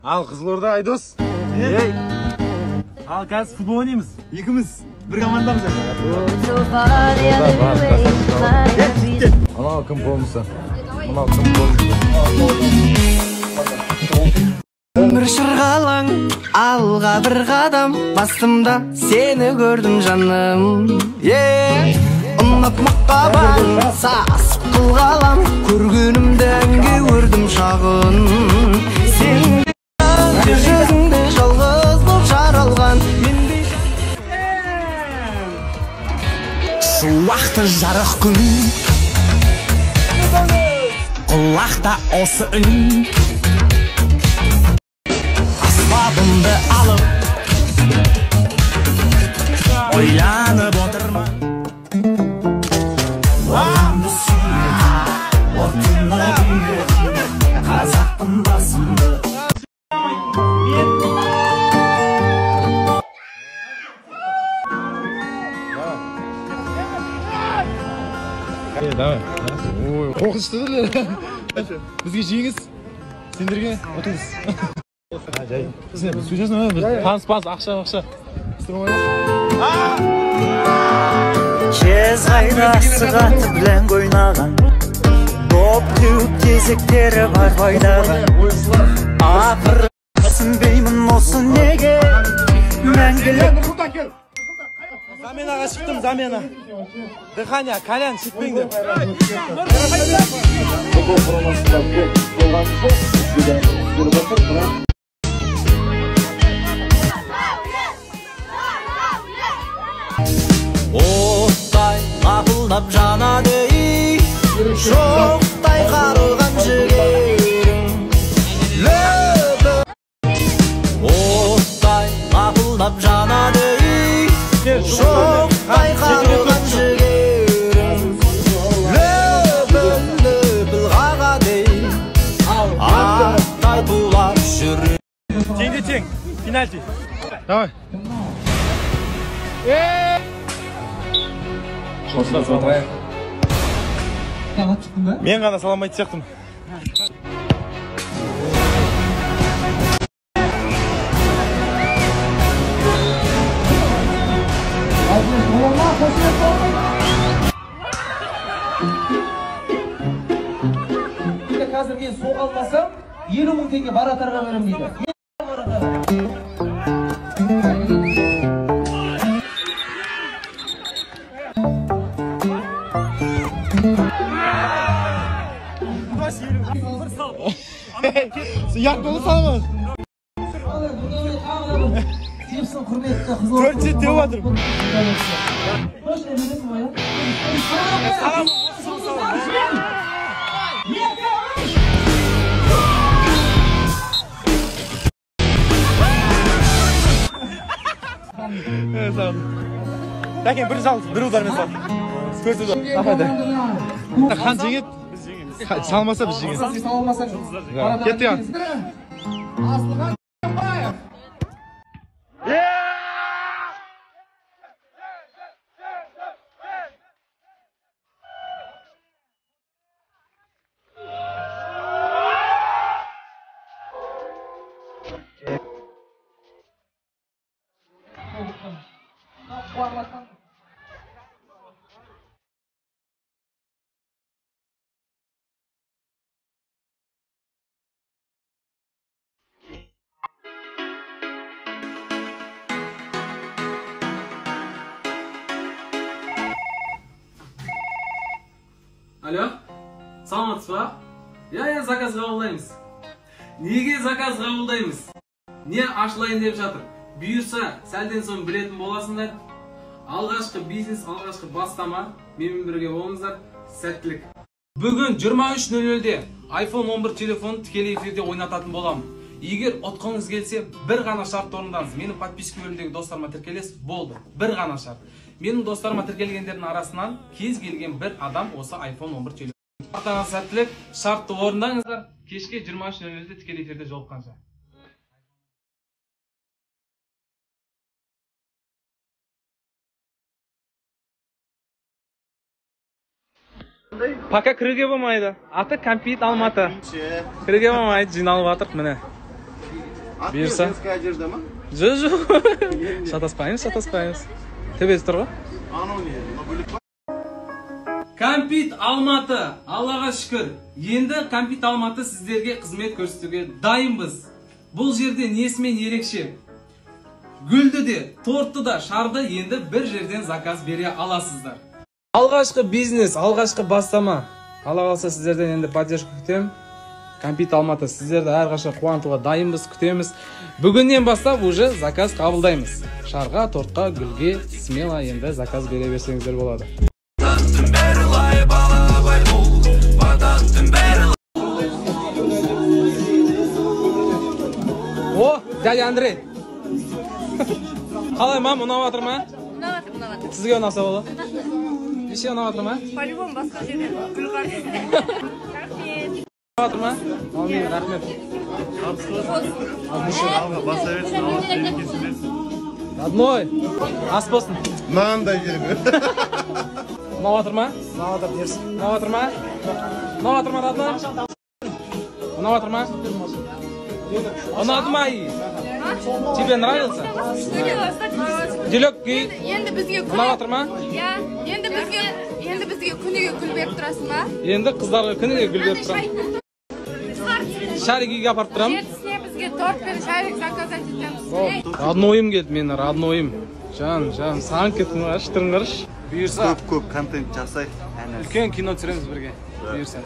Al Kızılorda Aydos. Al gaz futbol oynayımız. İkimiz bir komandamız. Ana akım olmuşsa. Ana akım olmuşsa. Bir şırğalaң, alға bir қадам, бастымда сені көрдім жаным. Ұнатмаққа бар, сасып қылғалам, көргенімді әнге өрдім шағын. Сен жүзіңде жалғыз болып жаралған, шуақты жарық күн, құлақта осы үн. Asbabımda alıp oyanıp oturman. Oğlumdu suyuna, otuna büyüdüm, Kazaktım basımdı. Давай. Ой, қоқыстыдыр. Бізге жеңіз. Сендерге отыз. Сен сөйлесің бе? Панс, ақша. Кез қайда сығаты білән ойнаған, топ теуіп кезектері бар байдаған. Ақыры түсінбеймін осы неге мәңгілік. Заменаға шықтым, замена. Дыхания, колян, шықпеңдер. Оттай қапылдап жанады, шоқтай қарылған жігерің лөбі. Оттай қапылдап жанады, шоқтай қарылған жігерің лөбіл қағады, аттай тулап жүрің. Теңде тең, пенальти. Давай. Мен ғана саламайды сияқтым. Қазір мен соға алмасам 50.000 теңге баратарға берем дейді. Yak dolu salma. Dört set dev vardır. Salam. Evet, sağ ol. Lakin bir sal, bir udarını sal. Skörtü de. Hadi. Kan jengip. Salmasa biz jengip. Salmasan. Ketdi ya. Aslıhan Bayev. Alo, саламатсыз ба? Я заказ қабылдаймыз. Неге заказ қабылдаймыз? Не ашылайын деп жатыр? Бұйырса, сәлден соң білетін боласыңдар. Алғашқы бизнес, алғашқы бастама, менімен бірге болыңыздар. Сәттілік. Бүгін 23:00-де iPhone 11 телефонын тікелей эфирде ойнататын боламын. Егер ұтқыңыз келсе, бір ғана шарт орындаңыз. Менің подписка бөлімдегі достарыма тіркелесіз, болды. Бір ғана шарт. Менің достарыма тіркелгендердің арасынан кез келген бір адам осы iPhone 11 телефон. Артаңа сәттілік, шартты орындаңыздар. Кешке 23:00-де тікелей эфирде жолыққанша. Пока кіруге болмайды. Аты Компит Алматы. Кіруге болмайды, жиналып жатырық міне. Бұйырса. Жоқ. Шатаспаймыз. Төбесі тұр ғой. Компит Алматы, Аллаға шүкір. Енді Компит Алматы сіздерге қызмет көрсетуге дайынбыз. Бұл жерде несімен ерекше. Гүлді де, тортты да, шарды енді бір жерден заказ бере аласыздар. Алғашқы бизнес, алғашқы бастама. Алла қалса сіздерден енді поддержка күтем. Компит Алматы сіздерді әрқашан қуантуға дайынбыз, күтеміз. Бүгіннен бастап уже заказ қабылдаймыз. Шарға, тортқа, гүлге смело енді заказ бере берсеңіздер болады. О, дядя Андрей. Қалай мам, ұнап жатыр ма? Ұнап жатыр. Сізге ұнаса болады? Неше ұнап жатыр ма? По-любому басқа жерден гүл қар. Рахмет. Ұнап жатыр ма? Алмин, рахмет. Родной, ас болсын. Мынандай жерге. Ұнап жатыр ма? Ұнап жатыр ма? Ұнап жатыр ма, родной? Ұнап жатыр ма? Ұнады ма и? Тебе нравится? Делек ки? Енді бізге ұнап жатыр ма? енді бізге күніге гүл беріп тұрасың ба? Енді қыздарға күніге гүл беріп тұрам. Шарикиге апарып тұрам. Ертісіне бізге торт пен шарик заказать етеміз. Роднойым келді мені, роднойым. Жан, саған кеттім, аштырыңдаршы. Бұйырса Көп контент жасайық. үлкен кино түсіреміз бірге. Бұйырса.